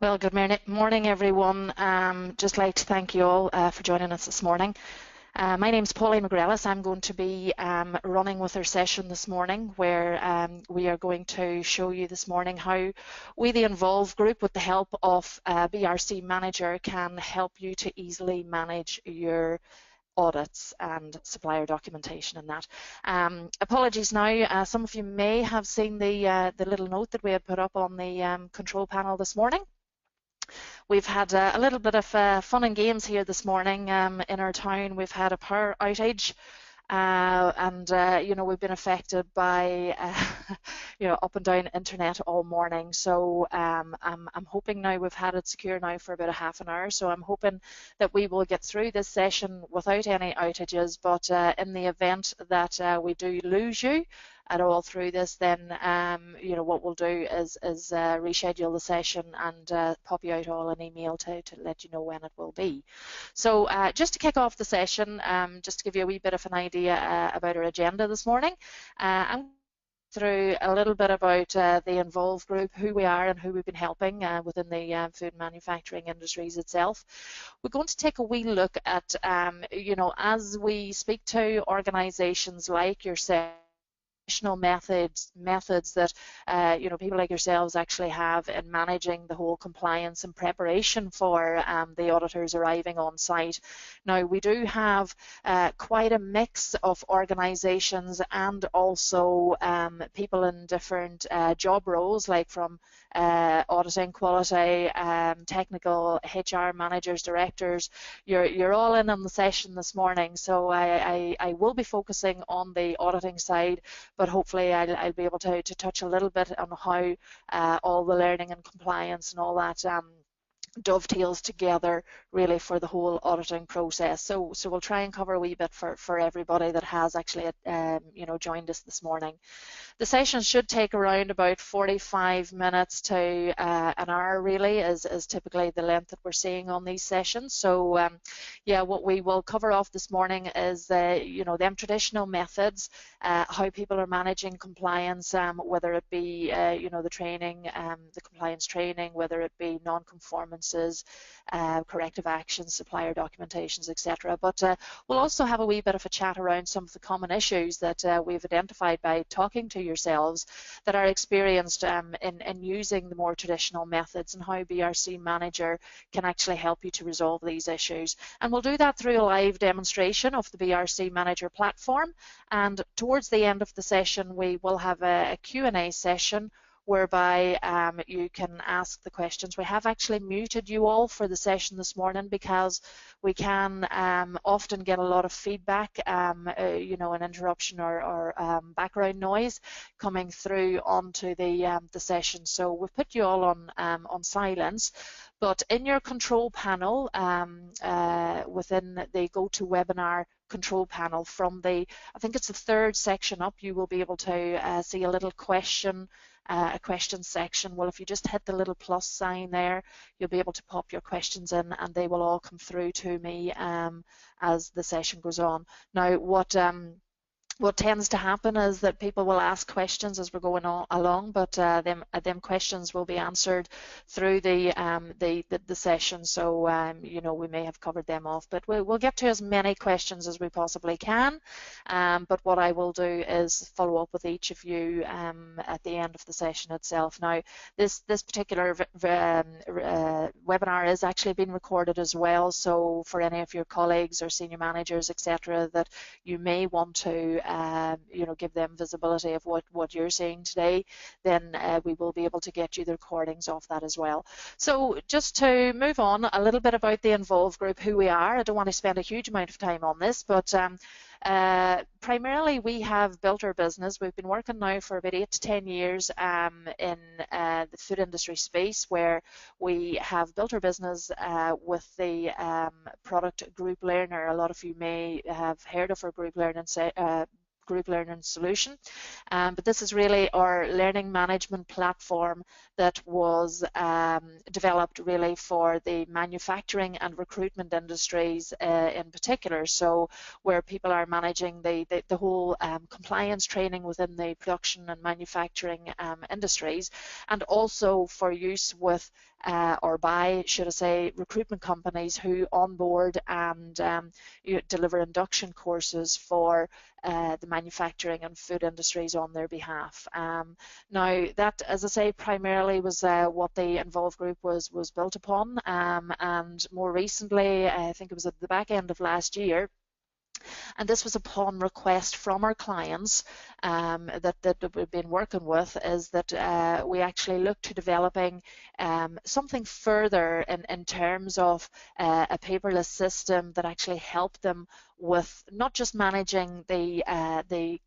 Well, good morning, everyone. Just like to thank you all for joining us this morning. My name is Pauline McGrellis. I'm going to be running with our session this morning, where we are going to show you this morning how we, the Nvolve group, with the help of BRC Manager, can help you to easily manage your audits and supplier documentation and that. Apologies now, some of you may have seen the little note that we had put up on the control panel this morning. We've had a little bit of fun and games here this morning in our town. We've had a power outage, and you know, we've been affected by you know, up and down internet all morning. So I'm hoping now we've had it secure now for about a half an hour. So I'm hoping that we will get through this session without any outages. But in the event that we do lose you at all through this, then you know, what we'll do is reschedule the session and pop you out all an email to let you know when it will be. So just to kick off the session, just to give you a wee bit of an idea about our agenda this morning, I'm through a little bit about the Nvolve group, who we are and who we've been helping within the food manufacturing industries itself. We're going to take a wee look at, you know, as we speak to organisations like yourself, methods that you know, people like yourselves actually have in managing the whole compliance and preparation for the auditors arriving on site. Now, we do have quite a mix of organizations and also people in different job roles, like from auditing, quality, technical, HR managers, directors. You're all in on the session this morning, so I will be focusing on the auditing side, but hopefully I'll be able to touch a little bit on how all the learning and compliance and all that dovetails together really for the whole auditing process. So we'll try and cover a wee bit for everybody that has actually you know, joined us this morning. The session should take around about 45 minutes to an hour, really, is typically the length that we're seeing on these sessions. So yeah, what we will cover off this morning is you know, them traditional methods, how people are managing compliance, whether it be you know, the training, the compliance training, whether it be non-conformances, corrective actions, supplier documentations, etc. But we'll also have a wee bit of a chat around some of the common issues that we've identified by talking to yourselves that are experienced in using the more traditional methods, and how BRC Manager can actually help you to resolve these issues. And we'll do that through a live demonstration of the BRC Manager platform, and towards the end of the session we will have a Q&A session whereby you can ask the questions. We have actually muted you all for the session this morning because we can often get a lot of feedback, you know, an interruption or background noise coming through onto the session. So we've put you all on silence. But in your control panel, within the GoToWebinar control panel, from the, I think it's the third section up, you will be able to see a little question, a question section. Well, if you just hit the little plus sign there, you'll be able to pop your questions in, and they will all come through to me as the session goes on. Now, what tends to happen is that people will ask questions as we're going along, but them questions will be answered through the session. So you know, we may have covered them off, but we'll get to as many questions as we possibly can. But what I will do is follow up with each of you at the end of the session itself. Now, this particular webinar is actually being recorded as well. So for any of your colleagues or senior managers, etc., that you may want to you know, give them visibility of what you're seeing today, then we will be able to get you the recordings of that as well. So just to move on a little bit about the Nvolve group, who we are. I don't want to spend a huge amount of time on this, but primarily we have built our business. We've been working now for about 8 to 10 years in the food industry space, where we have built our business with the product Group Learner. A lot of you may have heard of our Group Learning solution, but this is really our learning management platform that was developed really for the manufacturing and recruitment industries in particular. So where people are managing the whole compliance training within the production and manufacturing industries, and also for use with or by, should I say, recruitment companies who onboard and deliver induction courses for the manufacturing and food industries on their behalf. Now that, as I say, primarily was what the Nvolve group was built upon, and more recently, I think it was at the back end of last year, and this was upon request from our clients that we've been working with, is that we actually look to developing something further in terms of a paperless system that actually helped them with not just managing the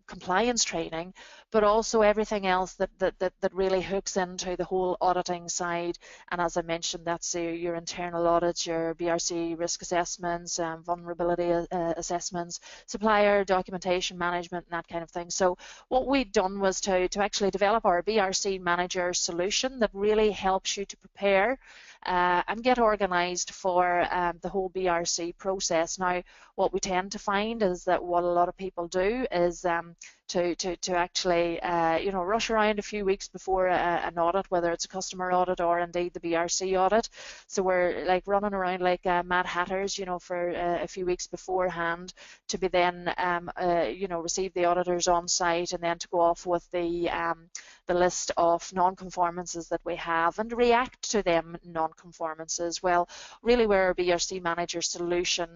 compliance training, but also everything else that really hooks into the whole auditing side. And as I mentioned, that's your internal audits, your BRC risk assessments, vulnerability assessments, supplier documentation management, and that kind of thing. So what we'd done was to actually develop our BRC Manager solution that really helps you to prepare and get organised for the whole BRC process. Now, what we tend to find is that what a lot of people do is to actually rush around a few weeks before an audit, whether it's a customer audit or indeed the BRC audit. So we're like running around like mad hatters, for a few weeks beforehand, to be then receive the auditors on site and then to go off with the list of non-conformances that we have and react to them non-conformances. Well, really where our BRC Manager solution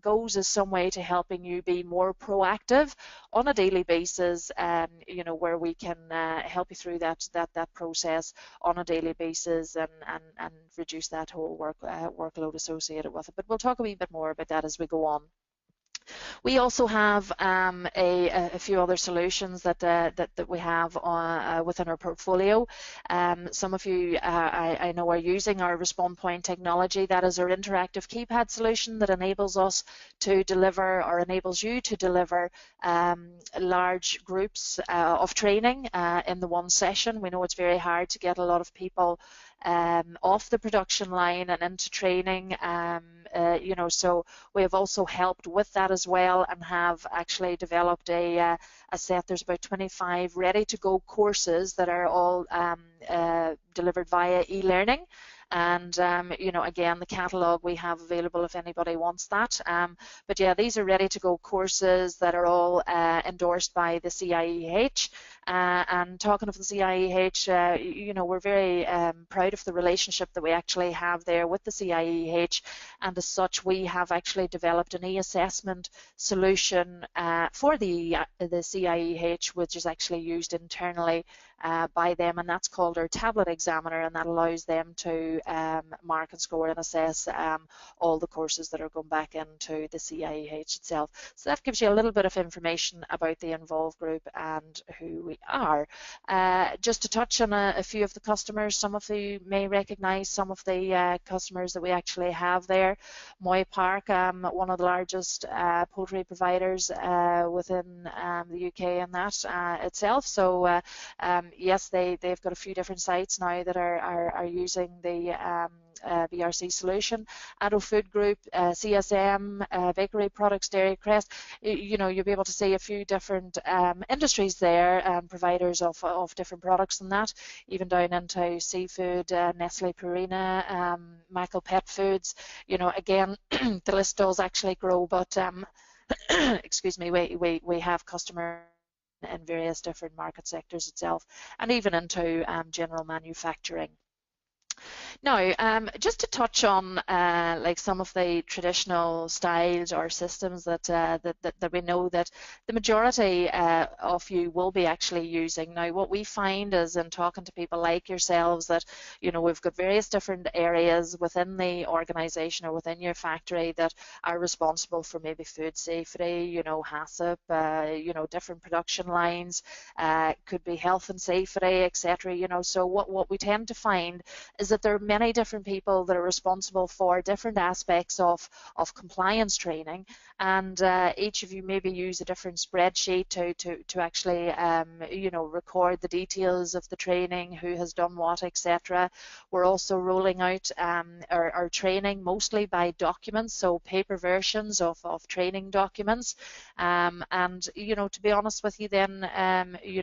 goes is some way to helping you be more proactive on a daily basis, where we can help you through that process on a daily basis and reduce that whole workload associated with it. But we'll talk a wee bit more about that as we go on. We also have a few other solutions that we have within our portfolio. Some of you, I know, are using our Respond Point technology. That is our interactive keypad solution that enables us to deliver, or enables you to deliver, large groups of training in the one session. We know it's very hard to get a lot of people off the production line and into training, so we have also helped with that as well, and have actually developed a set. There's about 25 ready to go courses that are all delivered via e-learning. And again, the catalogue we have available if anybody wants that. But yeah, these are ready to go courses that are all endorsed by the CIEH. And talking of the CIEH, we're very proud of the relationship that we actually have there with the CIEH, and as such we have actually developed an e-assessment solution for the CIEH, which is actually used internally by them, and that's called our tablet examiner, and that allows them to mark and score and assess all the courses that are going back into the CIEH itself. So that gives you a little bit of information about the Nvolve group and who we are. Just to touch on a few of the customers, some of you may recognise some of the customers that we actually have there. Moy Park, one of the largest poultry providers within the UK and that itself. So yes, they've got a few different sites now that are using the BRC solution. Addo Food Group, CSM, Bakery Products, Dairy Crest, you'll be able to see a few different industries there, providers of different products and that, even down into seafood, Nestle Purina, Michael Pet Foods. Again, the list does actually grow, but excuse me, we have customers in various different market sectors itself, and even into general manufacturing. Now, just to touch on like some of the traditional styles or systems that we know that the majority of you will be actually using. Now, what we find is in talking to people like yourselves that, we've got various different areas within the organisation or within your factory that are responsible for maybe food safety, HACCP, different production lines, could be health and safety, etc. So what we tend to find is that there many different people that are responsible for different aspects of compliance training, and each of you maybe use a different spreadsheet to actually record the details of the training, who has done what, etc. We're also rolling out our training mostly by documents, so paper versions of training documents, and to be honest with you, then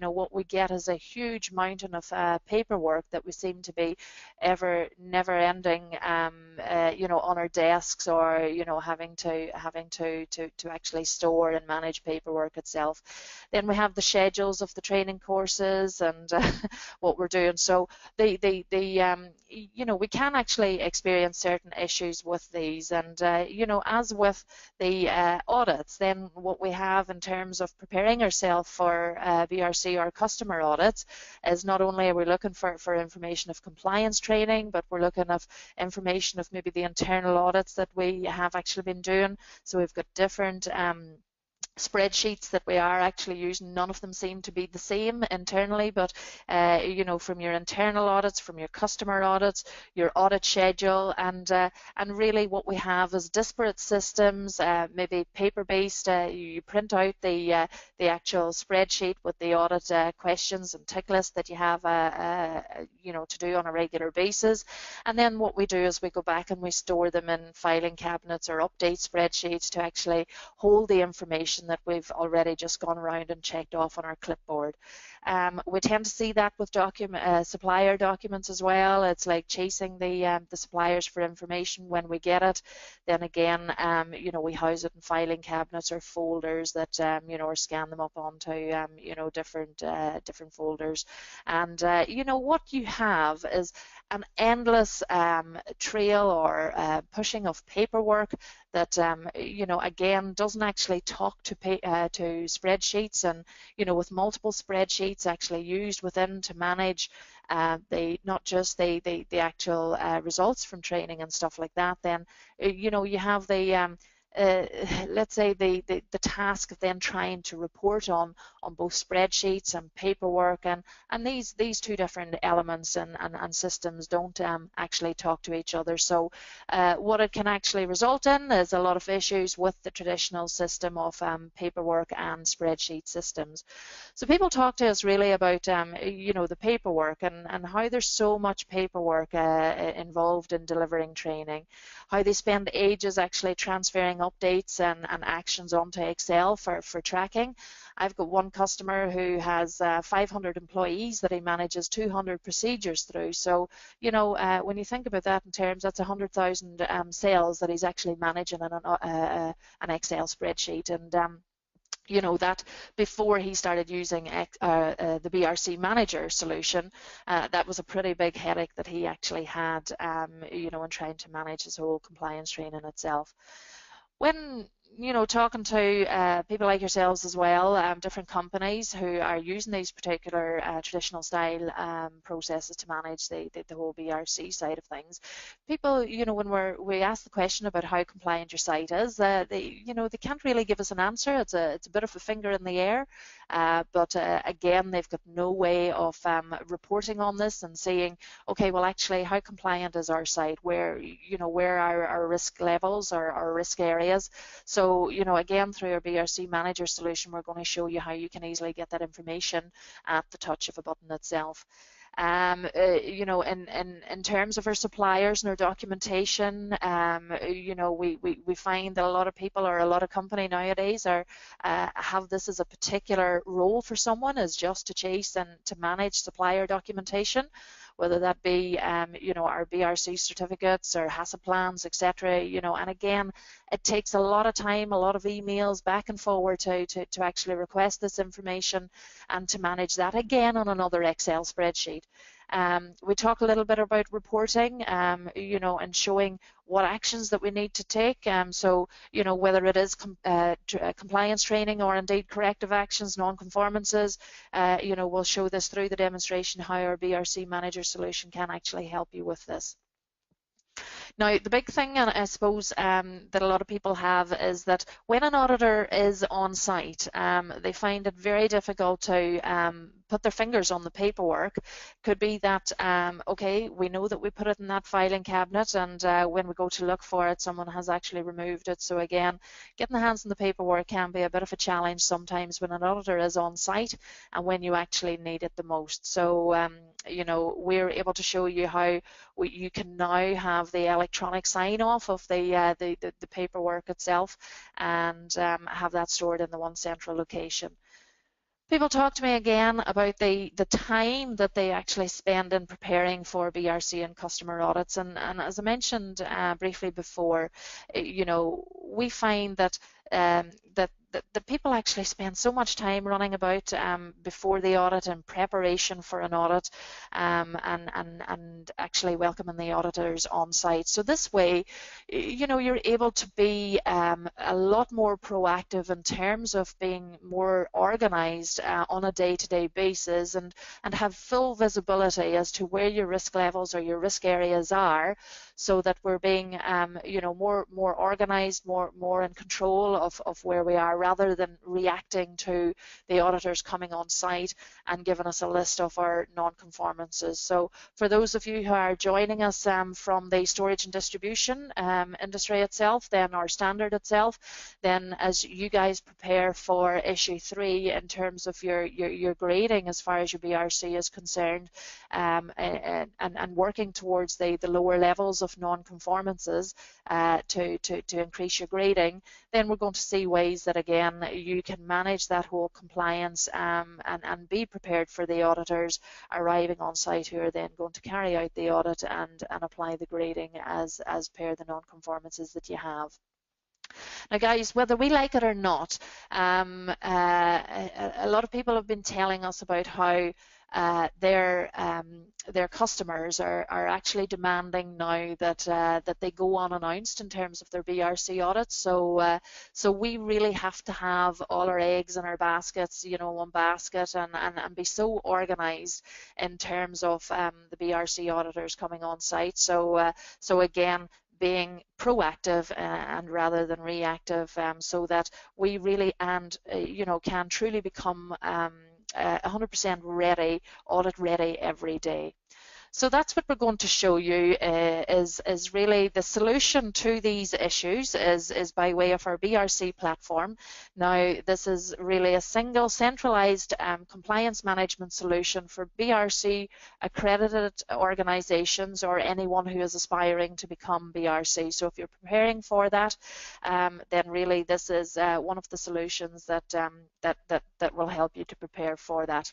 what we get is a huge mountain of paperwork that we seem to be never ending on our desks, or having to actually store and manage paperwork itself. Then we have the schedules of the training courses and what we're doing. So we can actually experience certain issues with these, and as with the audits, then what we have in terms of preparing ourselves for BRC or customer audits is not only are we looking for information of compliance training, but we're looking at information of maybe the internal audits that we have actually been doing. So we've got different spreadsheets that we are actually using. None of them seem to be the same internally, but from your internal audits, from your customer audits, your audit schedule, and really what we have is disparate systems, maybe paper-based. You print out the actual spreadsheet with the audit questions and tick list that you have to do on a regular basis, and then what we do is we go back and we store them in filing cabinets or update spreadsheets to actually hold the information that we've already just gone around and checked off on our clipboard. We tend to see that with supplier documents as well. It's like chasing the suppliers for information when we get it. Then again, we house it in filing cabinets or folders that or scan them up onto different folders. And what you have is an endless trail or pushing of paperwork that again doesn't actually talk to spreadsheets, and with multiple spreadsheets actually used within to manage not just the actual results from training and stuff like that. Then you have the let's say the task of then trying to report on both spreadsheets and paperwork, and these two different elements and systems don't actually talk to each other. So what it can actually result in is a lot of issues with the traditional system of paperwork and spreadsheet systems. So people talk to us really about the paperwork and how there's so much paperwork involved in delivering training, how they spend ages actually transferring updates and actions onto Excel for tracking. I've got one customer who has 500 employees that he manages 200 procedures through. So, when you think about that in terms, that's 100,000 cells that he's actually managing in an Excel spreadsheet. And that before he started using the BRC Manager solution, that was a pretty big headache that he actually had, in trying to manage his whole compliance training itself. When talking to people like yourselves as well, different companies who are using these particular traditional style processes to manage the whole BRC side of things, people, when we ask the question about how compliant your site is, they can't really give us an answer. It's a bit of a finger in the air, but again, they've got no way of reporting on this and saying, okay, well, actually, how compliant is our site? Where are our risk levels or our risk areas? So, again, through our BRC Manager solution, we're going to show you how you can easily get that information at the touch of a button itself. In terms of our suppliers and our documentation, we find that a lot of people or a lot of company nowadays have this as a particular role for someone, is just to chase and to manage supplier documentation, whether that be our BRC certificates or HACCP plans, etc. And again, it takes a lot of time, a lot of emails back and forward to actually request this information and to manage that again on another Excel spreadsheet. We talk a little bit about reporting, and showing what actions that we need to take. So, whether it is compliance training or indeed corrective actions, non-conformances, we'll show this through the demonstration how our BRC Manager solution can actually help you with this. Now, the big thing, and I suppose that a lot of people have, is that when an auditor is on site, they find it very difficult to put their fingers on the paperwork. Could be that, okay, we know that we put it in that filing cabinet, and when we go to look for it, someone has actually removed it. So again, getting the hands on the paperwork can be a bit of a challenge sometimes when an auditor is on site and when you actually need it the most. So, you know, we're able to show you how you can now have the electronic sign off of the paperwork itself, and have that stored in the one central location. People talk to me again about the time that they actually spend in preparing for BRC and customer audits, and as I mentioned briefly before, you know, we find that that people actually spend so much time running about before the audit and preparation for an audit, and actually welcoming the auditors on site. So this way, you know, you're able to be a lot more proactive in terms of being more organized on a day-to-day basis, and have full visibility as to where your risk levels or your risk areas are, so that we're being you know, more organized, more in control of where we are, rather than reacting to the auditors coming on site and giving us a list of our non-conformances. So for those of you who are joining us from the storage and distribution industry itself, then our standard itself, then as you guys prepare for issue 3 in terms of your grading as far as your BRC is concerned, and working towards the lower levels of non-conformances to increase your grading, then we're going to see ways that again you can manage that whole compliance and be prepared for the auditors arriving on site, who are then going to carry out the audit and apply the grading as per the non-conformances that you have. Now guys, whether we like it or not, a lot of people have been telling us about how their customers are actually demanding now that they go unannounced in terms of their BRC audits. So so we really have to have all our eggs in our baskets, you know, one basket, and be so organized in terms of the BRC auditors coming on site. So so again, being proactive and rather than reactive, so that we really you know, can truly become 100% ready, audit ready every day. So that's what we're going to show you is really the solution to these issues is by way of our BRC platform. Now, this is really a single centralized compliance management solution for BRC accredited organizations or anyone who is aspiring to become BRC. So if you're preparing for that, then really this is one of the solutions that will help you to prepare for that.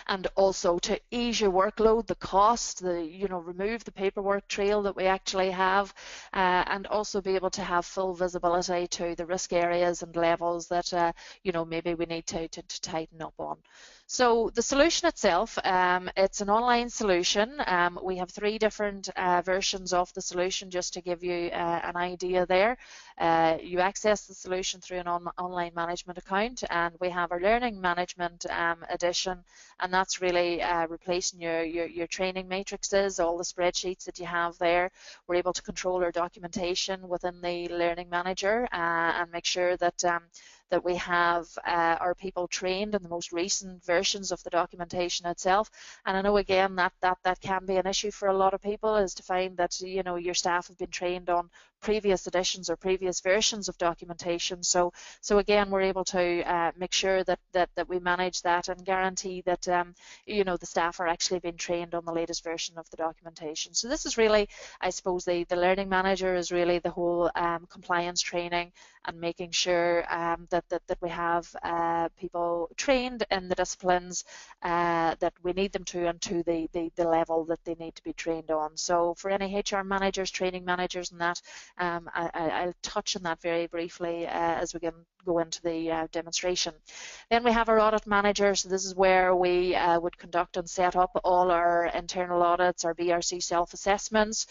And also to ease your workload, the cost, you know, remove the paperwork trail that we actually have, and also be able to have full visibility to the risk areas and levels that you know, maybe we need to tighten up on. So the solution itself, it's an online solution. We have 3 different versions of the solution, just to give you an idea there. You access the solution through an online management account, and we have our learning management edition, and that's really replacing your training matrices, all the spreadsheets that you have there. We're able to control our documentation within the learning manager and make sure that that we have our people trained in the most recent versions of the documentation itself. And I know again that can be an issue for a lot of people, is to find that, you know, your staff have been trained on previous editions or previous versions of documentation. So again, we're able to make sure that we manage that and guarantee that you know, the staff are actually being trained on the latest version of the documentation. So this is really, I suppose, the learning manager is really the whole compliance training and making sure that we have people trained in the disciplines that we need them to, and to the level that they need to be trained on. So for any HR managers, training managers and that, I'll touch on that very briefly as we go into the demonstration. Then we have our Audit Manager. So this is where we would conduct and set up all our internal audits, our BRC self-assessments,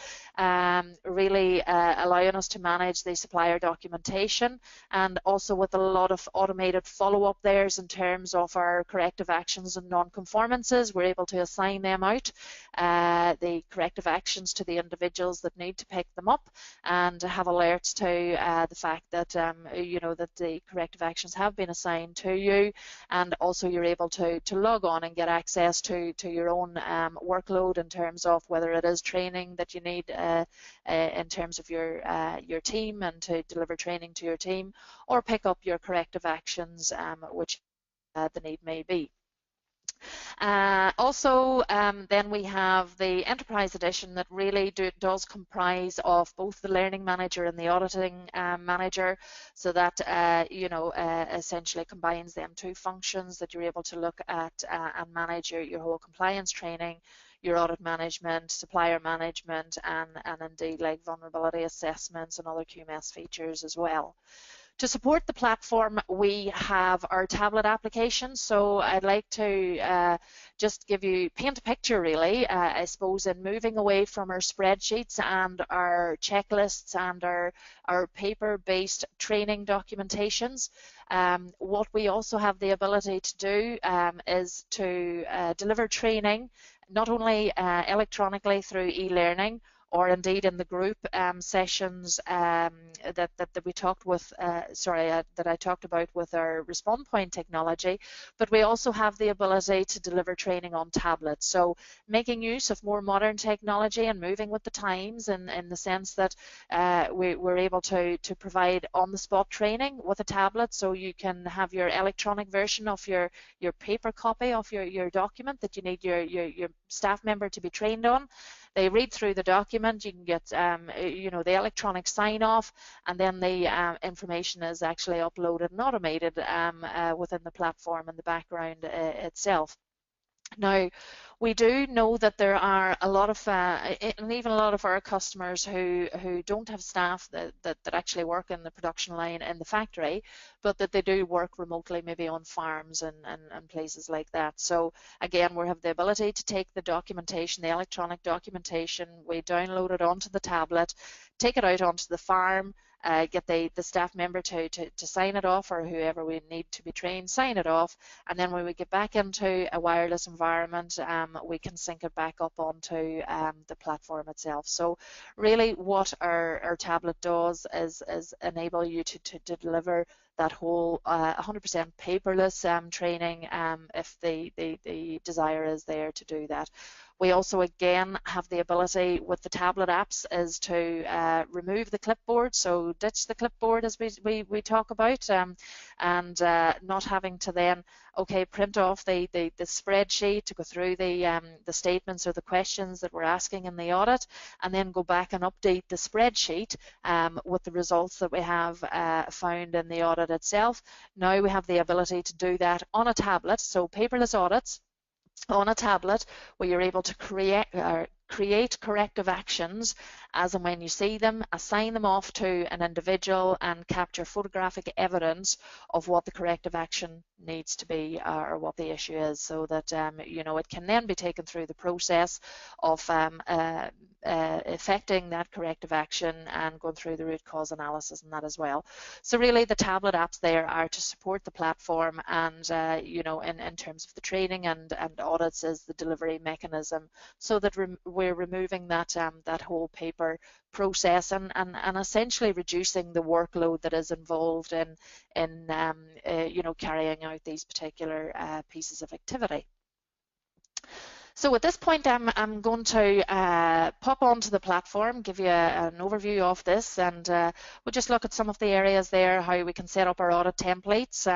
really allowing us to manage the supplier documentation, and also with a lot of automated follow-up there in terms of our corrective actions and non-conformances. We're able to assign them out, the corrective actions, to the individuals that need to pick them up, and have alerts to the fact that you know that the corrective actions have been assigned to you, and also you're able to log on and get access to your own workload in terms of whether it is training that you need in terms of your team, and to deliver training to your team, or pick up your corrective actions, which the need may be. Also, then we have the Enterprise Edition that really does comprise of both the Learning Manager and the Auditing Manager, so that you know, essentially combines them two functions, that you're able to look at and manage your whole compliance training, your audit management, supplier management, and indeed like vulnerability assessments and other QMS features as well. To support the platform, we have our tablet application. So I'd like to just paint a picture really, I suppose, in moving away from our spreadsheets and our checklists and our paper-based training documentations. What we also have the ability to do is to deliver training, not only electronically through e-learning, or indeed in the group sessions that we talked with, that I talked about with our Respond Point technology, but we also have the ability to deliver training on tablets. So making use of more modern technology and moving with the times, in the sense that we're able to provide on-the-spot training with a tablet, so you can have your electronic version of your paper copy of your document that you need your staff member to be trained on. They read through the document, you can get you know, the electronic sign-off, and then the information is actually uploaded and automated within the platform in the background itself. Now, we do know that there are a lot of, and even a lot of our customers who don't have staff that actually work in the production line in the factory, but that they do work remotely, maybe on farms and places like that. So again, we have the ability to take the documentation, the electronic documentation, we download it onto the tablet, take it out onto the farm, get the staff member to sign it off, or whoever we need to be trained, sign it off, and then when we get back into a wireless environment, we can sync it back up onto the platform itself. So really what our tablet does is enable you to deliver that whole 100% paperless training if the desire is there to do that. We also again have the ability with the tablet apps is to remove the clipboard, so ditch the clipboard as we talk about, and not having to then print off the spreadsheet to go through the statements or the questions that we're asking in the audit, and then go back and update the spreadsheet with the results that we have found in the audit itself. Now we have the ability to do that on a tablet, so paperless audits on a tablet, where you're able to create corrective actions as and when you see them, assign them off to an individual, and capture photographic evidence of what the corrective action needs to be or what the issue is, so that you know, it can then be taken through the process of effecting that corrective action and going through the root cause analysis and that as well. So really the tablet apps there are to support the platform, and you know, in terms of the training and audits is the delivery mechanism, so that we're removing that that whole paper process and essentially reducing the workload that is involved in you know, carrying out these particular pieces of activity. So at this point, I'm going to pop onto the platform, give you an overview of this, and we'll just look at some of the areas there, how we can set up our audit templates,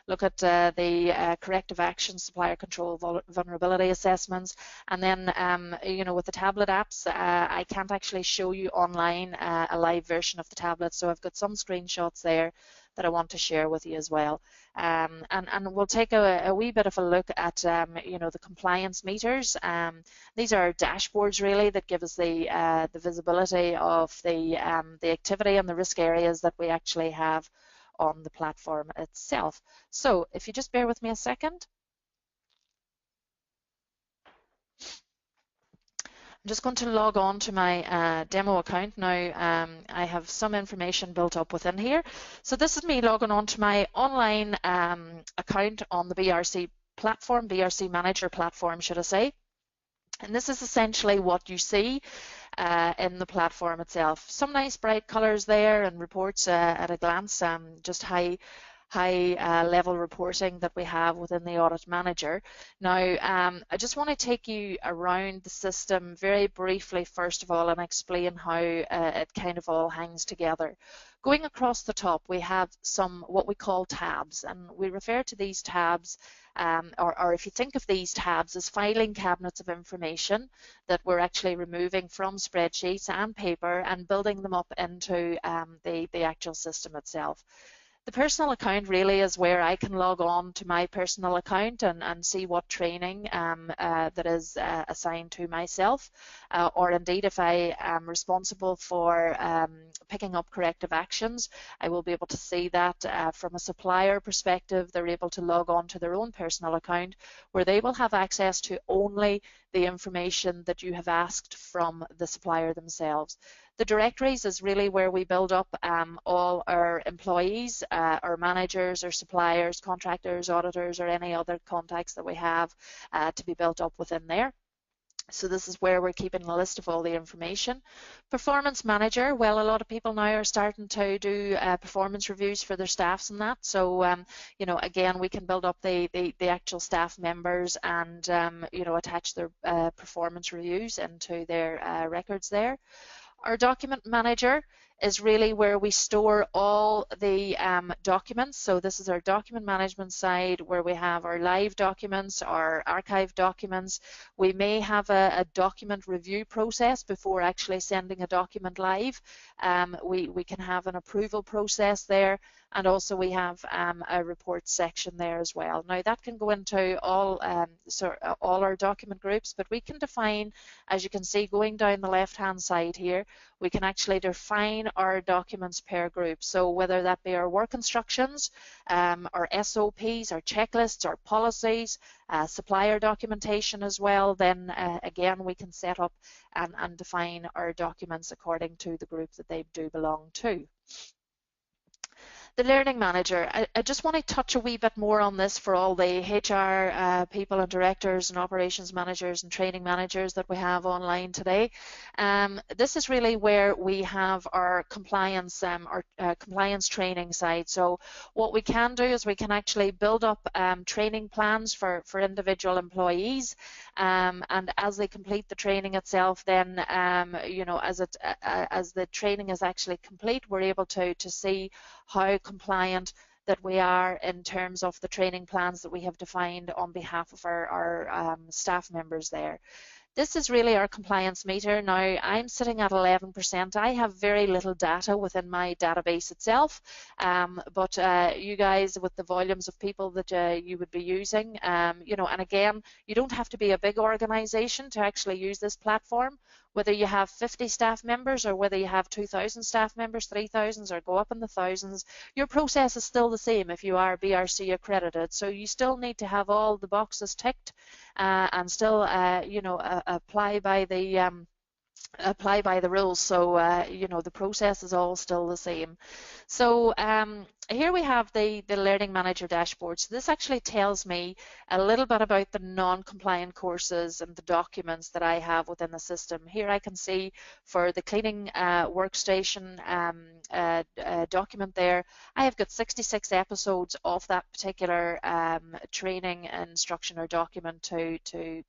look at the corrective actions, supplier control, vulnerability assessments, and then, you know, with the tablet apps, I can't actually show you online a live version of the tablet, so I've got some screenshots there that I want to share with you as well. And we'll take a wee bit of a look at you know, the compliance meters. These are dashboards really that give us the visibility of the activity and the risk areas that we actually have on the platform itself. So if you just bear with me a second. I'm just going to log on to my demo account now. I have some information built up within here. So this is me logging on to my online account on the BRC platform, BRC Manager platform, should I say. And this is essentially what you see in the platform itself. Some nice bright colors there and reports at a glance, just high level reporting that we have within the Audit Manager. Now, I just want to take you around the system very briefly, first of all, and explain how it kind of all hangs together. Going across the top, we have some what we call tabs, and we refer to these tabs, or if you think of these tabs as filing cabinets of information that we're actually removing from spreadsheets and paper and building them up into the actual system itself. The personal account really is where I can log on to my personal account and see what training that is assigned to myself, or indeed if I am responsible for picking up corrective actions, I will be able to see that from a supplier perspective. They're able to log on to their own personal account where they will have access to only the information that you have asked from the supplier themselves. The directories is really where we build up all our employees, our managers, our suppliers, contractors, auditors, or any other contacts that we have to be built up within there. So this is where we're keeping a list of all the information. Performance Manager, well, a lot of people now are starting to do performance reviews for their staffs and that. So, you know, again, we can build up the actual staff members and, you know, attach their performance reviews into their records there. Our Document Manager is really where we store all the documents. So this is our document management side where we have our live documents, our archive documents. We may have a document review process before actually sending a document live. We can have an approval process there, and also we have a report section there as well. Now that can go into all our document groups, but we can define, as you can see going down the left hand side here, we can actually define our documents per group. So whether that be our work instructions, our SOPs, our checklists, our policies, supplier documentation as well, then again we can set up and define our documents according to the group that they do belong to. The Learning Manager, I just want to touch a wee bit more on this for all the HR people and directors and operations managers and training managers that we have online today. This is really where we have our compliance, compliance training side. So what we can do is we can actually build up training plans for individual employees, and as they complete the training itself, then you know, as the training is actually complete, we're able to see how compliant that we are in terms of the training plans that we have defined on behalf of our staff members there. This is really our compliance meter. Now I'm sitting at 11%. I have very little data within my database itself, but you guys with the volumes of people that you would be using, you know, and again, you don't have to be a big organization to actually use this platform. Whether you have 50 staff members or whether you have 2,000 staff members, 3,000 or go up in the thousands, your process is still the same if you are BRC accredited. So you still need to have all the boxes ticked and still, you know, apply by the rules. So you know, the process is all still the same. So here we have the Learning Manager dashboard. So this actually tells me a little bit about the non-compliant courses and the documents that I have within the system. Here I can see for the cleaning workstation document there, I have got 66 episodes of that particular training instruction or document to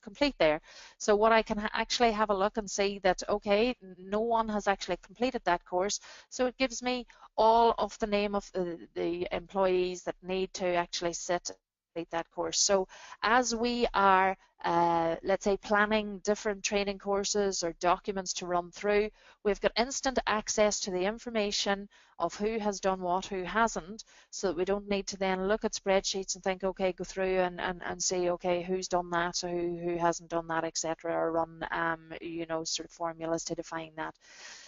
complete there. So what I can actually have a look and see that, okay, no one has actually completed that course, so it gives me all of the name of the employees that need to actually sit that course. So as we are let's say planning different training courses or documents to run through, we've got instant access to the information of who has done what, who hasn't, so that we don't need to then look at spreadsheets and think, okay, go through and see, okay, who's done that, who hasn't done that, etc., or run you know, sort of formulas to define that.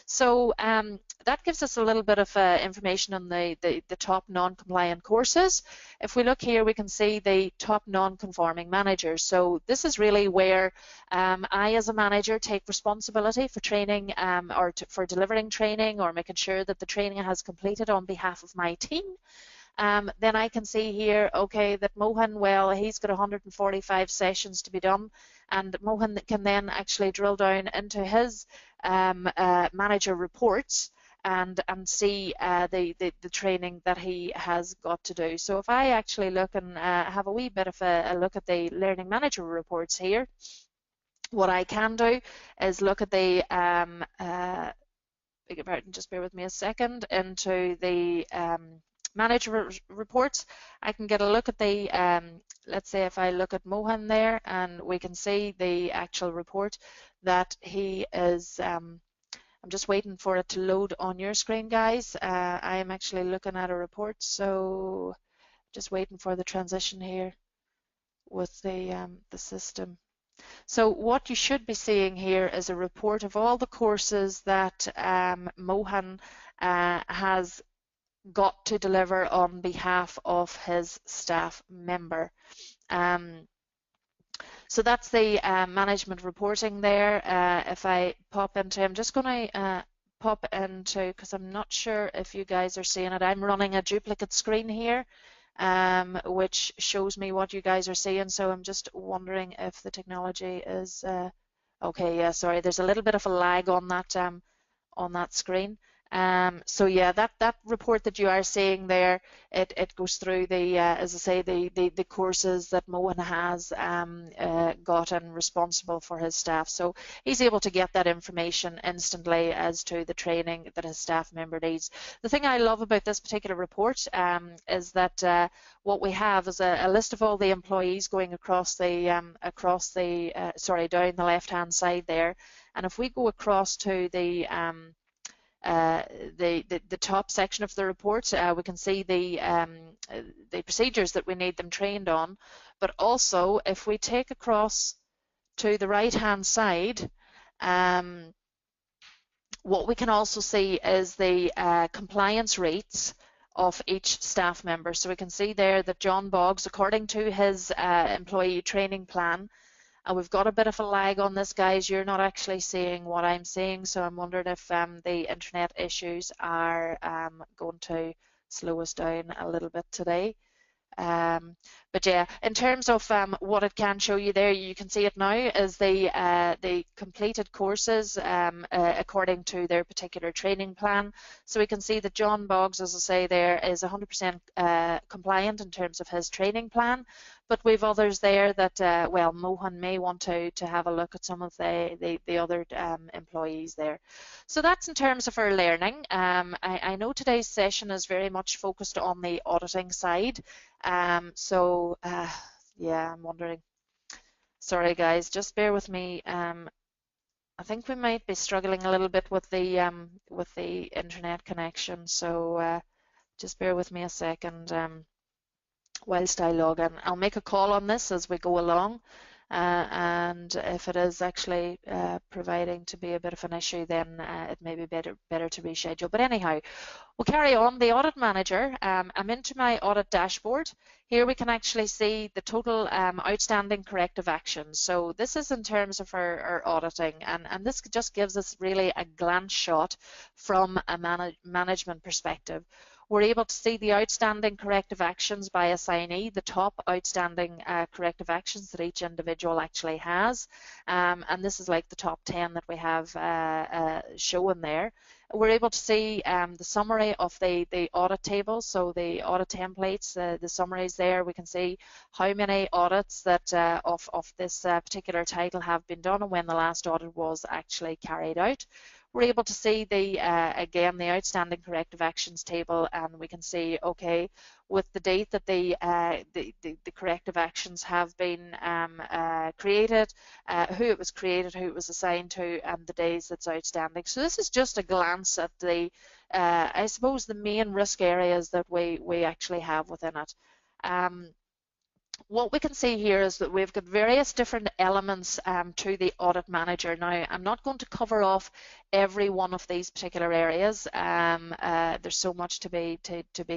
So that gives us a little bit of information on the top non-compliant courses. If we look here, we can see the top non-conforming managers. So this is really where I, as a manager, take responsibility for training or for delivering training or making sure that the training has completed on behalf of my team. Then I can see here, okay, that Mohan, well, he's got 145 sessions to be done, and Mohan can then actually drill down into his manager reports and see the training that he has got to do. So if I actually look and have a wee bit of a look at the learning manager reports here, what I can do is look at the beg your pardon, just bear with me a second, into the manager reports. I can get a look at the, let's say if I look at Mohan there, and we can see the actual report that he is, I'm just waiting for it to load on your screen, guys. I am actually looking at a report, so just waiting for the transition here with the system. So what you should be seeing here is a report of all the courses that Mohan has got to deliver on behalf of his staff member. So that's the management reporting there. If I pop into, I'm just going to pop into, because I'm not sure if you guys are seeing it. I'm running a duplicate screen here, which shows me what you guys are seeing. So I'm just wondering if the technology is okay. Yeah, sorry, there's a little bit of a lag on that screen. So yeah, that report that you are seeing there, it goes through the, as I say, the courses that Mohan has got and responsible for his staff. So he's able to get that information instantly as to the training that his staff member needs. The thing I love about this particular report is that what we have is a list of all the employees going across the sorry, down the left-hand side there. And if we go across to the top section of the report, we can see the procedures that we need them trained on. But also, if we take across to the right-hand side, what we can also see is the compliance rates of each staff member. So we can see there that John Boggs, according to his employee training plan, and we've got a bit of a lag on this, guys. You're not actually seeing what I'm seeing, so I'm wondering if the internet issues are going to slow us down a little bit today. But yeah, in terms of what it can show you there, you can see it now is the completed courses according to their particular training plan. So we can see that John Boggs, as I say, there is 100% compliant in terms of his training plan. But we've others there that, well, Mohan may want to have a look at some of the other employees there. So that's in terms of our learning. I know today's session is very much focused on the auditing side. Yeah, I'm wondering. Sorry, guys, just bear with me. I think we might be struggling a little bit with the internet connection. So just bear with me a second. Whilst I log in, I'll make a call on this as we go along, and if it is actually proving to be a bit of an issue, then it may be better to reschedule. But anyhow, we'll carry on. The Audit Manager, I'm into my audit dashboard. Here we can actually see the total outstanding corrective actions. So this is in terms of our auditing, and this just gives us really a glance shot from a management perspective. We're able to see the outstanding corrective actions by assignee, the top outstanding corrective actions that each individual actually has. And this is like the top 10 that we have shown there. We're able to see the summary of the audit table, so the audit templates, the summaries there. We can see how many audits that of this particular title have been done and when the last audit was actually carried out. We're able to see the again the outstanding corrective actions table, and we can see, okay, with the date that the corrective actions have been created, who it was created, who it was assigned to, and the days that's outstanding. So this is just a glance at the I suppose the main risk areas that we actually have within it. what we can see here is that we've got various different elements to the Audit Manager. Now, I'm not going to cover off every one of these particular areas. There's so much to be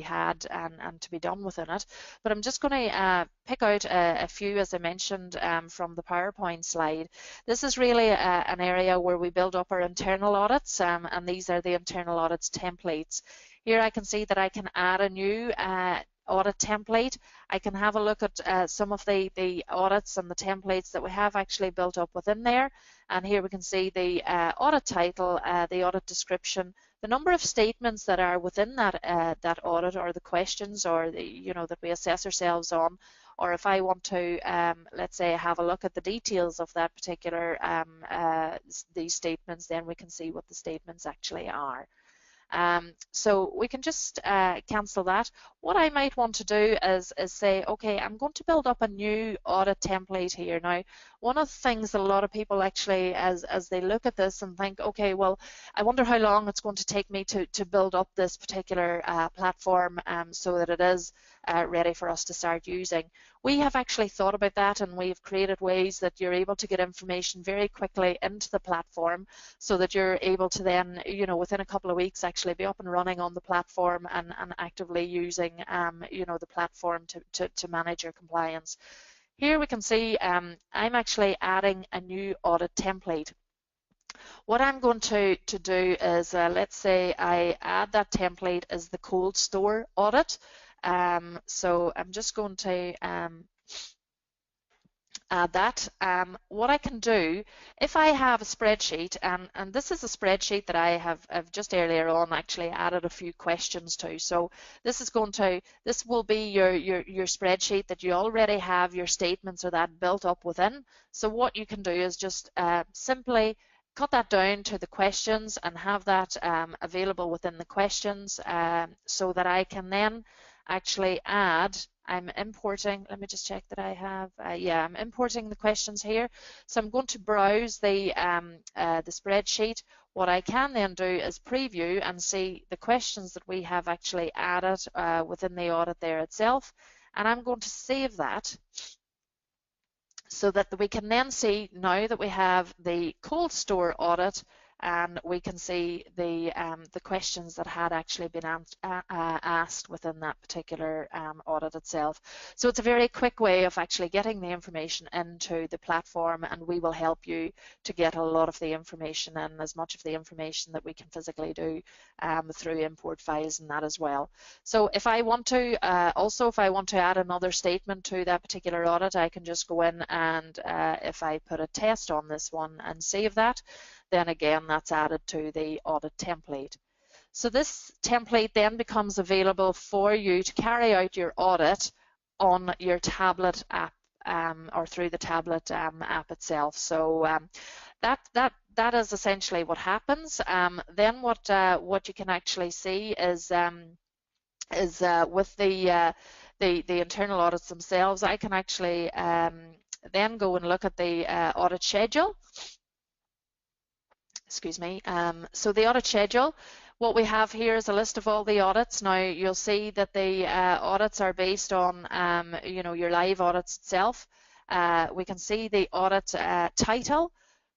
had and to be done within it, but I'm just going to pick out a few, as I mentioned, from the PowerPoint slide. This is really an area where we build up our internal audits, and these are the internal audits templates. Here I can see that I can add a new audit template. I can have a look at some of the audits and the templates that we have actually built up within there. And here we can see the audit title, the audit description, the number of statements that are within that that audit, or the questions, or the, that we assess ourselves on. Or if I want to, let's say, have a look at the details of that particular these statements, then we can see what the statements actually are. So we can just cancel that. What I might want to do is say, okay, I'm going to build up a new audit template here. Now, one of the things that a lot of people actually, as they look at this and think, okay, well, I wonder how long it's going to take me to build up this particular platform so that it is ready for us to start using. We have actually thought about that, and we've created ways that you're able to get information very quickly into the platform, so that you're able to then, within a couple of weeks, actually be up and running on the platform and actively using, the platform to manage your compliance. Here we can see I'm actually adding a new audit template. What I'm going to do is, let's say I add that template as the cold store audit. So I'm just going to add that. What I can do, if I have a spreadsheet, and this is a spreadsheet that I have just earlier on actually added a few questions to. So this will be your spreadsheet that you already have your statements or that built up within. So what you can do is just simply cut that down to the questions and have that available within the questions, so that I can then actually add. I'm importing, let me just check that I have, yeah, I'm importing the questions here. So I'm going to browse the spreadsheet. What I can then do is preview and see the questions that we have actually added within the audit there itself. And I'm going to save that, so that we can then see now that we have the cold store audit, and we can see the questions that had actually been asked within that particular audit itself. So it's a very quick way of actually getting the information into the platform, and we will help you to get a lot of the information, and as much of the information that we can physically do through import files and that as well. So if I want to if I want to add another statement to that particular audit, I can just go in and if I put a test on this one and save that, then again that's added to the audit template. So this template then becomes available for you to carry out your audit on your tablet app or through the tablet app itself. So that is essentially what happens. Then what you can actually see is with the internal audits themselves, I can actually then go and look at the audit schedule. Excuse me. So the audit schedule, what we have here is a list of all the audits. Now you'll see that the audits are based on your live audits itself. We can see the audit title,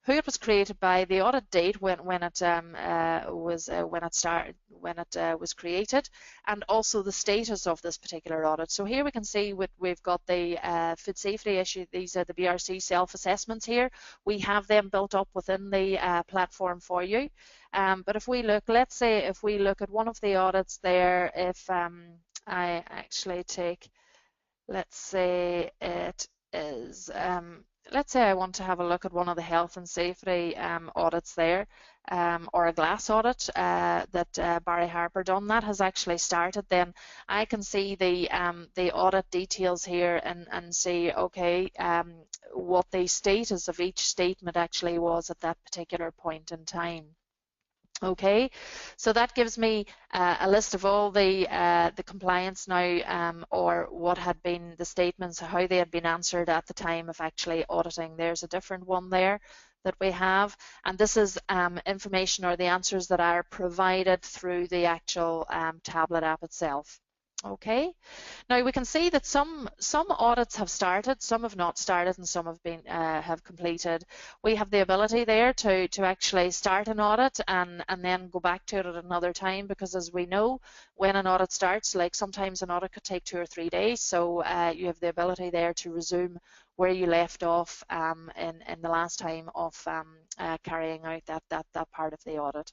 who it was created by, the audit date when it was created, and also the status of this particular audit. So here we can see we've got the food safety issue. These are the BRC self-assessments here. We have them built up within the platform for you. But if we look, let's say if we look at one of the audits there, if I actually take, let's say it is, let's say I want to have a look at one of the health and safety audits there, or a glass audit that Barry Harper done, that has actually started, then I can see the audit details here and see, okay, what the status of each statement actually was at that particular point in time. Okay, so that gives me a list of all the compliance now, or what had been the statements, how they had been answered at the time of actually auditing. There's a different one there that we have, and this is information or the answers that are provided through the actual tablet app itself. Okay. Now we can see that some audits have started, some have not started, and some have been have completed. We have the ability there to actually start an audit and then go back to it at another time, because as we know, when an audit starts, like sometimes an audit could take 2 or 3 days, so you have the ability there to resume where you left off in the last time of carrying out that part of the audit.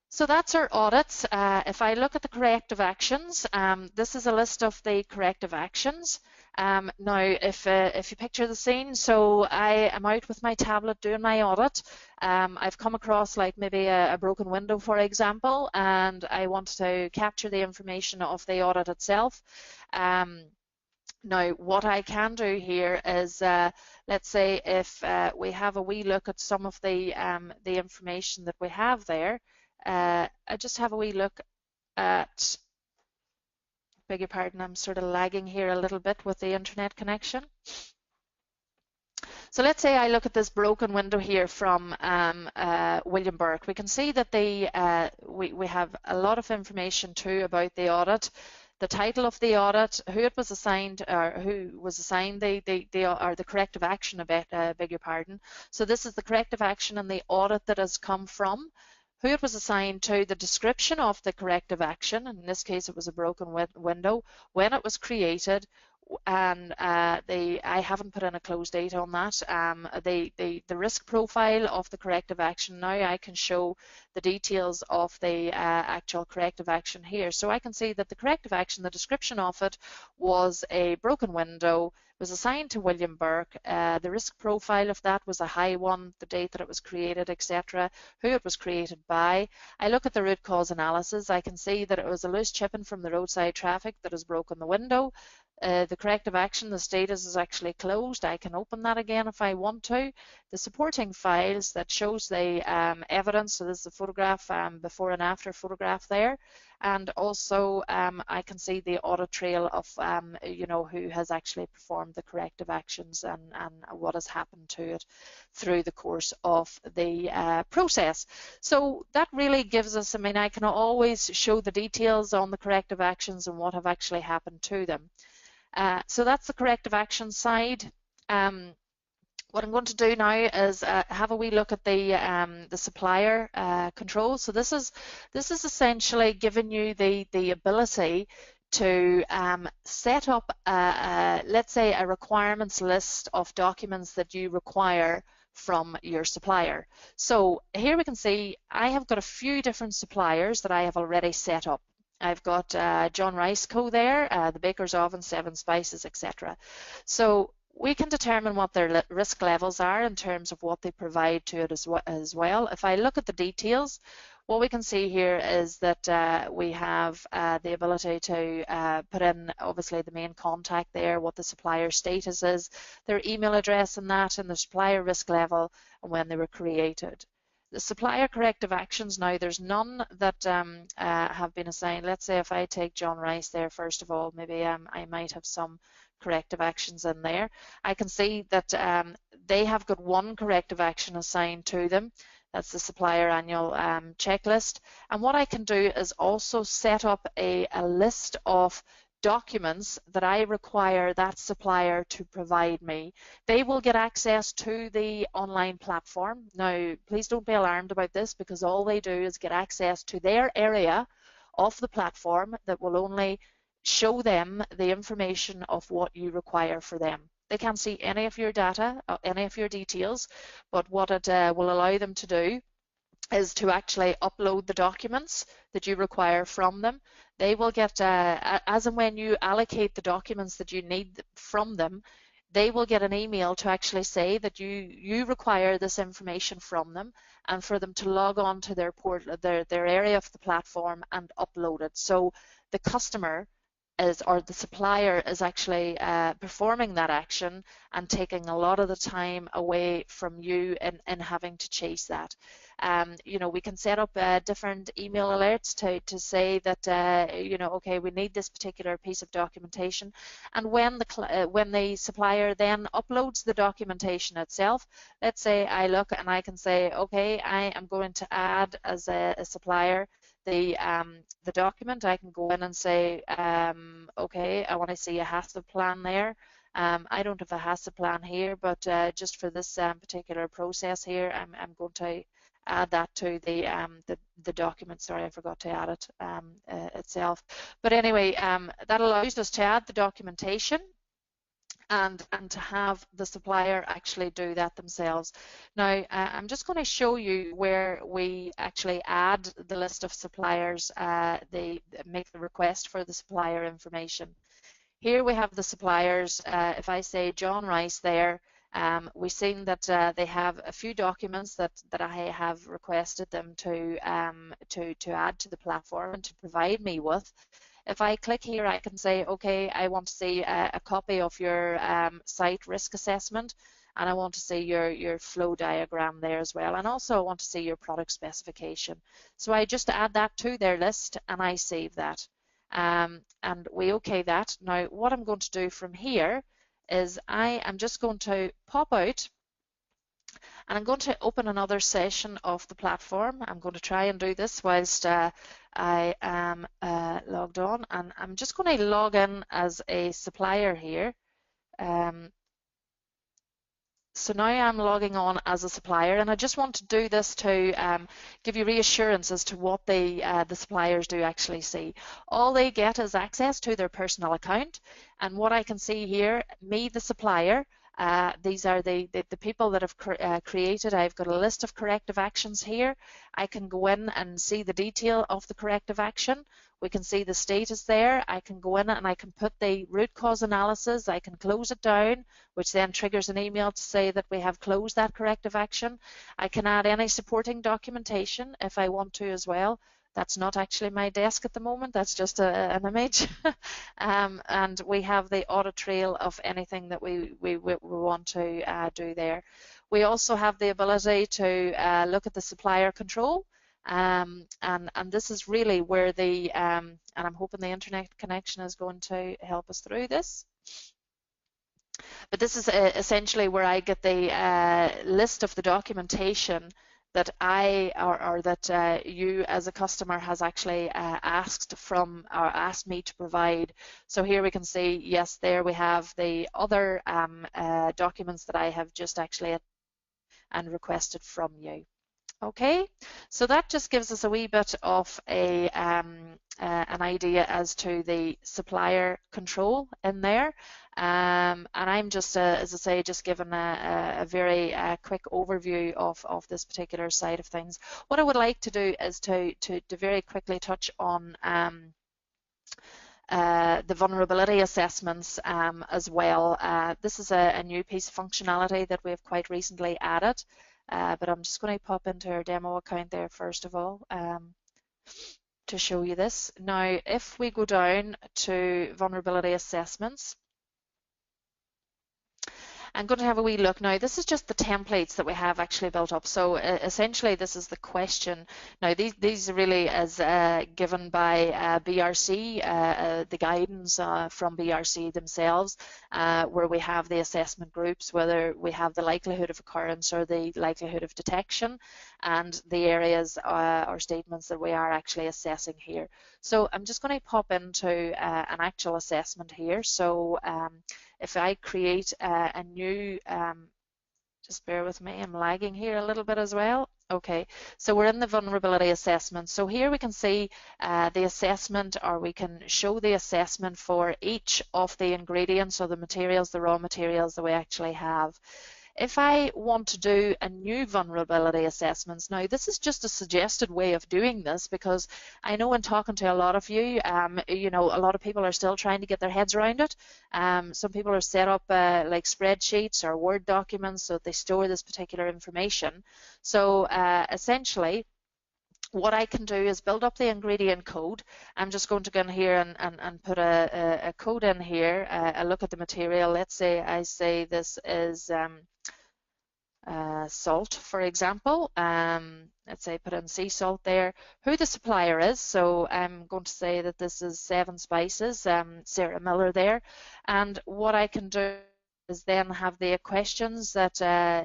So that's our audits. If I look at the corrective actions, this is a list of the corrective actions. Now, if you picture the scene, so I am out with my tablet doing my audit. I've come across like maybe a broken window, for example, and I want to capture the information of the audit itself. Now, what I can do here is, let's say if we have a wee look at some of the information that we have there. I just have a wee look at, beg your pardon, I'm sort of lagging here a little bit with the internet connection. So let's say I look at this broken window here from William Burke. We can see that we have a lot of information too about the audit, the title of the audit, who it was assigned, or who was assigned the corrective action, beg your pardon. So this is the corrective action and the audit that has come from, who it was assigned to, the description of the corrective action, in this case it was a broken window, when it was created, and I haven't put in a close date on that. The risk profile of the corrective action. Now I can show the details of the actual corrective action here. So I can see that the corrective action, the description of it, was a broken window, was assigned to William Burke. The risk profile of that was a high one, the date that it was created, etc., who it was created by. I look at the root cause analysis. I can see that it was a loose chipping from the roadside traffic that has broken the window. The corrective action, the status is actually closed. I can open that again if I want to. The supporting files that shows the evidence, so this is a photograph, before and after photograph there, and also I can see the audit trail of who has actually performed the corrective actions and what has happened to it through the course of the process. So that really gives us, I can always show the details on the corrective actions and what have actually happened to them. So that's the corrective action side. What I'm going to do now is have a wee look at the supplier control. So this is essentially giving you the ability to set up, let's say, a requirements list of documents that you require from your supplier. So here we can see I have got a few different suppliers that I have already set up. I've got John Rice Co. there, the Baker's Oven, Seven Spices, etc. So we can determine what their risk levels are in terms of what they provide to it as well. If I look at the details, what we can see here is that we have the ability to put in, obviously, the main contact there, what the supplier status is, their email address and that, and the supplier risk level, and when they were created. The supplier corrective actions, now there's none that have been assigned. Let's say if I take John Rice there, first of all, maybe I might have some corrective actions in there. I can see that they have got one corrective action assigned to them. That's the supplier annual checklist. And what I can do is also set up a list of documents that I require that supplier to provide me. They will get access to the online platform. Now, please don't be alarmed about this, because all they do is get access to their area of the platform that will only show them the information of what you require for them. They can't see any of your data, any of your details, but what it will allow them to do is to actually upload the documents that you require from them. They will get, as and when you allocate the documents that you need from them, they will get an email to actually say that you require this information from them, and for them to log on to their portal, their area of the platform, and upload it. So the customer or the supplier is actually performing that action and taking a lot of the time away from you in having to chase that. We can set up different email alerts to say that okay, we need this particular piece of documentation, and when the supplier then uploads the documentation itself, let's say I look and I can say, okay, I am going to add as a supplier the document, I can go in and say, okay, I want to see a HACCP plan there. I don't have a HACCP plan here, but just for this particular process here, I'm going to add that to the document. Sorry, I forgot to add it itself. But anyway, that allows us to add the documentation and to have the supplier actually do that themselves. Now, I'm just going to show you where we actually add the list of suppliers. They make the request for the supplier information. Here we have the suppliers. If I say John Rice there, we've seen that they have a few documents that I have requested them to add to the platform and to provide me with. If I click here, I can say, okay, I want to see a copy of your site risk assessment, and I want to see your flow diagram there as well, and also I want to see your product specification. So I just add that to their list and I save that. And we OK that. Now, what I'm going to do from here is I am just going to pop out and I'm going to open another session of the platform. I'm going to try and do this whilst I am logged on, and I'm just going to log in as a supplier here. So now I'm logging on as a supplier, and I just want to do this to give you reassurance as to what the suppliers do actually see. All they get is access to their personal account, and what I can see here, me the supplier, these are the people that have created. I've got a list of corrective actions here. I can go in and see the detail of the corrective action. We can see the status there. I can go in and I can put the root cause analysis. I can close it down, which then triggers an email to say that we have closed that corrective action. I can add any supporting documentation if I want to as well. That's not actually my desk at the moment, that's just an image. And we have the audit trail of anything that we want to do there. We also have the ability to look at the supplier control. And this is really where the, and I'm hoping the internet connection is going to help us through this. But this is essentially where I get the list of the documentation that I or that you as a customer has actually asked me to provide. So here we can see, yes, there we have the other documents that I have just actually and requested from you. Okay, so that just gives us a wee bit of an idea as to the supplier control in there. And I'm just, as I say, just giving a very quick overview of this particular side of things. What I would like to do is to very quickly touch on the vulnerability assessments as well. This is a new piece of functionality that we have quite recently added. But I'm just going to pop into our demo account there first of all to show you this. Now, if we go down to vulnerability assessments, I'm going to have a wee look now. This is just the templates that we have actually built up. So essentially, this is the question. Now, these are really as given by BRC, the guidance from BRC themselves, where we have the assessment groups, whether we have the likelihood of occurrence or the likelihood of detection, and the areas or statements that we are actually assessing here. So I'm just going to pop into an actual assessment here. So if I create a new, just bear with me, I'm lagging here a little bit as well. Okay, so we're in the vulnerability assessment. So here we can see the assessment, or we can show the assessment for each of the ingredients or the materials, the raw materials that we actually have. If I want to do a new vulnerability assessments, now this is just a suggested way of doing this, because I know in talking to a lot of you, you know, a lot of people are still trying to get their heads around it. Some people are set up like spreadsheets or Word documents so that they store this particular information. So essentially, what I can do is build up the ingredient code. I'm just going to go in here and put a code in here, a look at the material. Let's say I say this is salt, for example. Let's say put in sea salt there, who the supplier is. So I'm going to say that this is 7 Spices, Sarah Miller there. And what I can do then have the questions that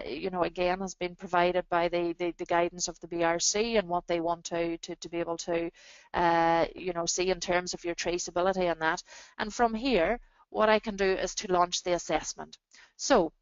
you know, again, has been provided by the guidance of the BRC and what they want to be able to you know, see in terms of your traceability and that. And from here, what I can do is to launch the assessment. So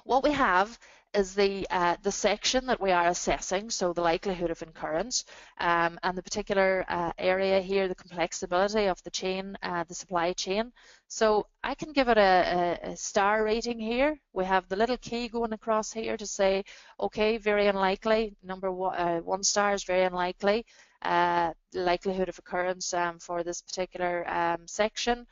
what we have is the section that we are assessing, so the likelihood of incurrence, and the particular area here, the complexity of the chain, the supply chain. So I can give it a star rating here. We have the little key going across here to say, okay, very unlikely. Number 1 star is very unlikely. Likelihood of occurrence for this particular section.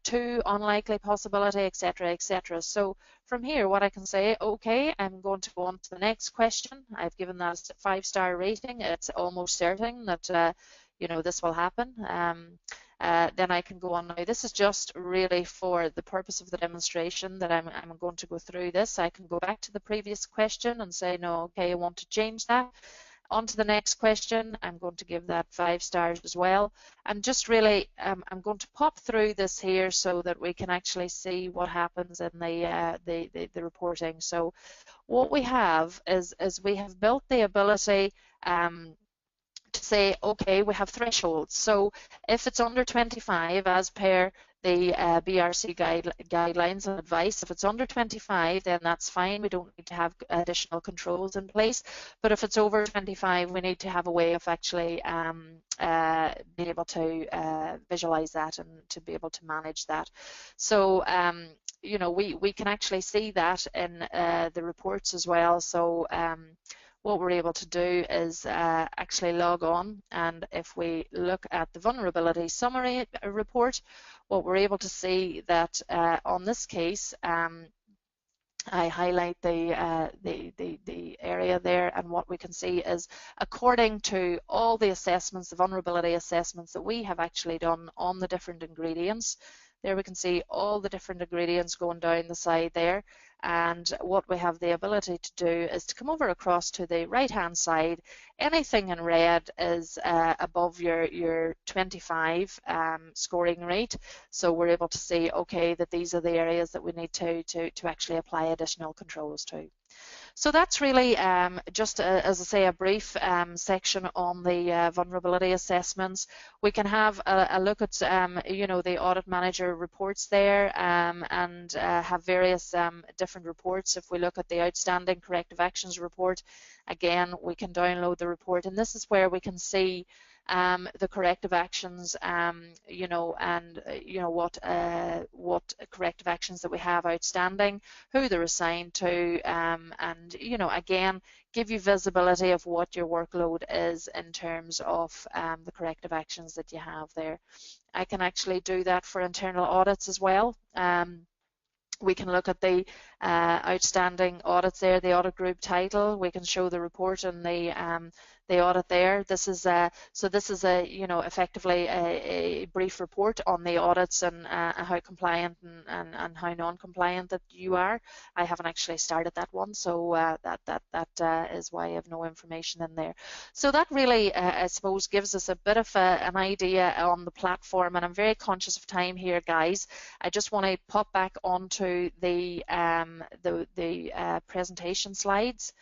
2, unlikely possibility, etc., etc. So from here, what I can say, okay, I'm going to go on to the next question. I've given that a 5-star rating. It's almost certain that you know, this will happen. Then I can go on now. This is just really for the purpose of the demonstration that I'm going to go through this. I can go back to the previous question and say, no, okay, I want to change that. On to the next question. I'm going to give that 5 stars as well. And just really, I'm going to pop through this here so that we can actually see what happens in the reporting. So what we have is we have built the ability to say, okay, we have thresholds. So if it's under 25, as per the BRC guidelines and advice, if it's under 25, then that's fine. We don't need to have additional controls in place. But if it's over 25, we need to have a way of actually being able to visualize that and to be able to manage that. So you know, we can actually see that in the reports as well. So what we're able to do is actually log on, and if we look at the vulnerability summary report, what we're able to see that on this case, I highlight the area there, and what we can see is, according to all the assessments, the vulnerability assessments that we have actually done on the different ingredients, there we can see all the different ingredients going down the side there. And what we have the ability to do is to come over across to the right hand side. Anything in red is above your 25 scoring rate. So we're able to see, okay, that these are the areas that we need to actually apply additional controls to. So that's really just, as I say, a brief section on the vulnerability assessments. We can have a look at, you know, the Audit Manager reports there, and have various different reports. If we look at the Outstanding Corrective Actions report, again, we can download the report, and this is where we can see the corrective actions, you know, and you know what corrective actions that we have outstanding, who they're assigned to, and you know, again, give you visibility of what your workload is in terms of the corrective actions that you have there. I can actually do that for internal audits as well. We can look at the outstanding audits there, the audit group title. We can show the report and the audit there. This is so this is a, you know, effectively a brief report on the audits and how compliant and how non-compliant that you are. I haven't actually started that one, so that is why I have no information in there. So that really, I suppose, gives us a bit of an idea on the platform. And I'm very conscious of time here, guys. I just want to pop back onto the presentation slides,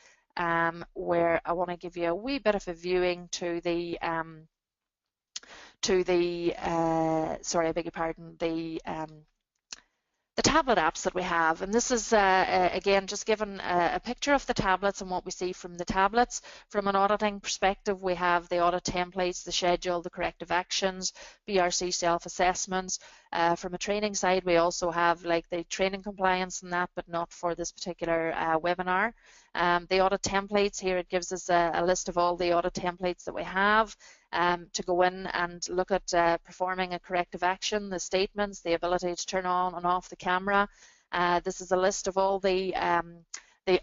where I want to give you a wee bit of a viewing to the sorry, I beg your pardon, the tablet apps that we have. And this is again just given a picture of the tablets and what we see from the tablets. From an auditing perspective, we have the audit templates, the schedule, the corrective actions, BRC self-assessments. From a training side, we also have like the training compliance and that, but not for this particular webinar. The audit templates here, it gives us a list of all the audit templates that we have to go in and look at performing a corrective action, the statements, the ability to turn on and off the camera. This is a list of all the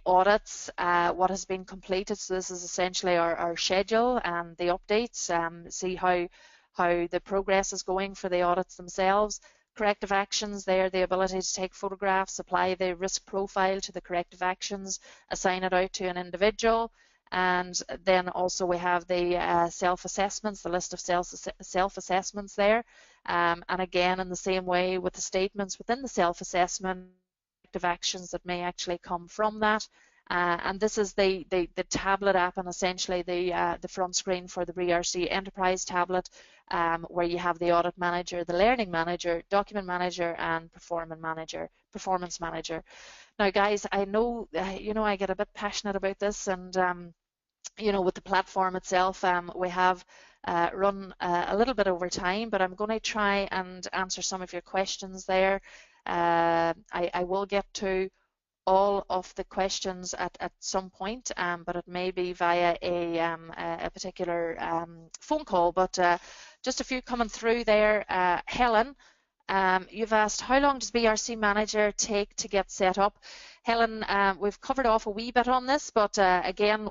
audits, what has been completed. So this is essentially our schedule and the updates, see how the progress is going for the audits themselves. Corrective actions there, the ability to take photographs, apply the risk profile to the corrective actions, assign it out to an individual. And then also we have the self-assessments, the list of self-assessments there. And again, in the same way with the statements within the self-assessment, corrective actions that may actually come from that. And this is the tablet app, and essentially the front screen for the BRC Enterprise tablet, where you have the Audit Manager, the Learning Manager, Document Manager, and Performance Manager. Now, guys, I know I get a bit passionate about this, and with the platform itself, we have run a little bit over time, but I'm going to try and answer some of your questions there. I will get to all of the questions at some point, but it may be via a particular phone call. But just a few coming through there. Helen, you've asked, how long does BRC Manager take to get set up? Helen, we've covered off a wee bit on this, but again,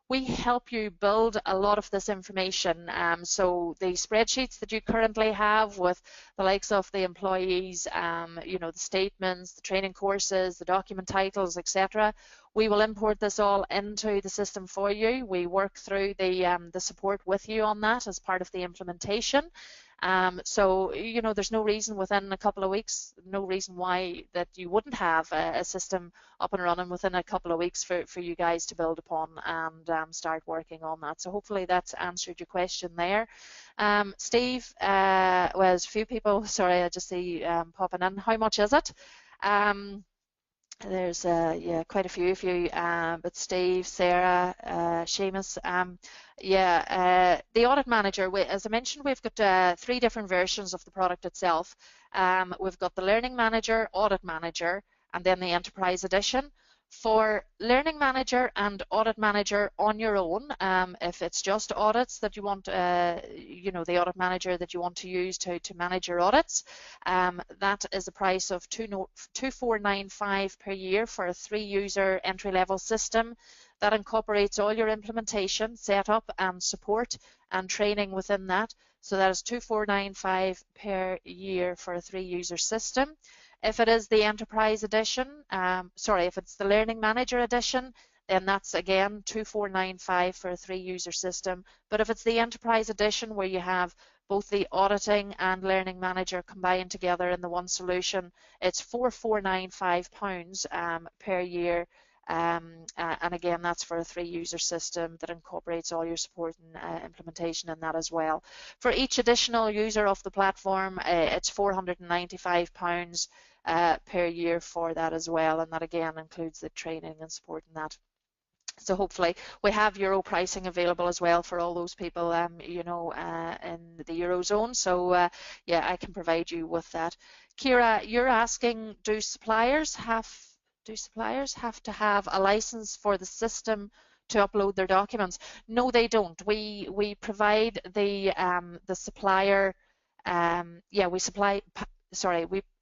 we help you build a lot of this information. So the spreadsheets that you currently have with the likes of the employees, the statements, the training courses, the document titles, etc., we will import this all into the system for you. We work through the support with you on that as part of the implementation. So there's no reason within a couple of weeks, no reason why that you wouldn't have a system up and running within a couple of weeks for you guys to build upon and start working on that. So hopefully that's answered your question there. Steve, well, there's a few people, sorry, I just see popping in. How much is it? There's quite a few of you, but Steve, Sarah, Seamus, the Audit Manager, as I mentioned, we've got 3 different versions of the product itself. We've got the Learning Manager, Audit Manager, and then the Enterprise Edition. For Learning Manager and Audit Manager on your own, if it's just audits that you want, the Audit Manager that you want to use to manage your audits, that is a price of $2,495 per year for a 3-user entry-level system that incorporates all your implementation, setup, and support and training within that. So that is $2,495 per year for a 3-user system. If it is the Enterprise Edition, if it's the Learning Manager Edition, then that's again $2,495 for a 3-user system. But if it's the Enterprise Edition, where you have both the auditing and Learning Manager combined together in the one solution, it's £4,495 per year. And again, that's for a 3-user system that incorporates all your support and implementation in that as well. For each additional user of the platform, it's £495 per year for that as well, and that again includes the training and support in that. So hopefully we have Euro pricing available as well for all those people, in the Eurozone. So I can provide you with that. Kira, you're asking, do suppliers have to have a license for the system to upload their documents? No, they don't. We provide the supplier.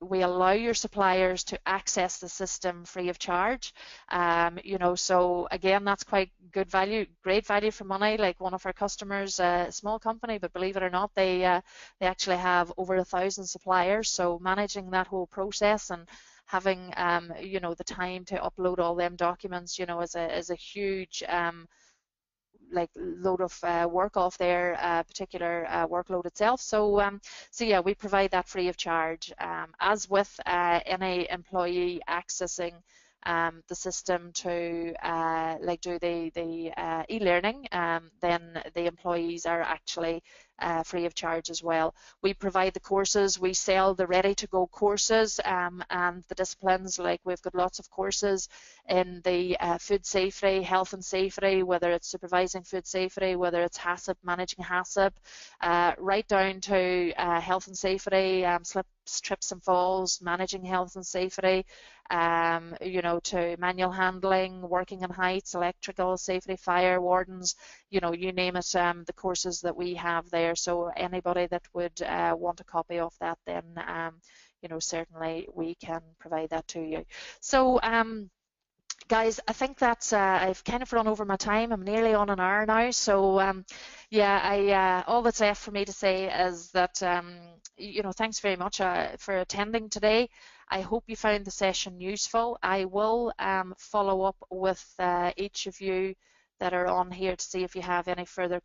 We allow your suppliers to access the system free of charge. So again, that's quite good value, great value for money. Like one of our customers, a small company, but believe it or not, they actually have over 1,000 suppliers. So managing that whole process and having the time to upload all them documents, is a huge load of work off their particular workload itself. So we provide that free of charge. As with any employee accessing the system to do the e-learning, then the employees are actually free of charge as well. We provide the courses, we sell the ready-to-go courses and the disciplines. Like we've got lots of courses in the food safety, health and safety, whether it's supervising food safety, whether it's HACCP, managing HACCP, right down to health and safety, slips, trips and falls, managing health and safety, to manual handling, working in heights, electrical safety, fire wardens, you name it, the courses that we have there. So anybody that would want a copy of that, then certainly we can provide that to you. So guys, I think that's I've kind of run over my time. I'm nearly on an hour now. So all that's left for me to say is that thanks very much for attending today. I hope you found the session useful. I will follow up with each of you that are on here to see if you have any further,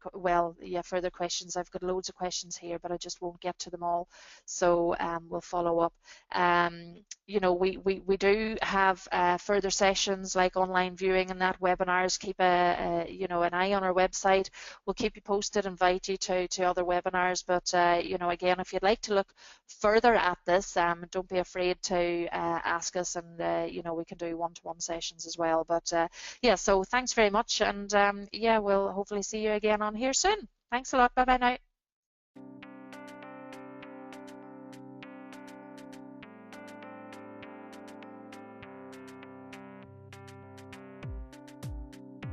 further questions. I've got loads of questions here, but I just won't get to them all. So we'll follow up. You know, we do have further sessions like online viewing and that, webinars. Keep you know, an eye on our website. We'll keep you posted, invite you to other webinars. But you know, again, if you'd like to look further at this, don't be afraid to ask us, and you know, we can do one-to-one sessions as well. But yeah, so thanks very much, and yeah, we'll hopefully see you again on here soon. Thanks a lot. Bye bye now.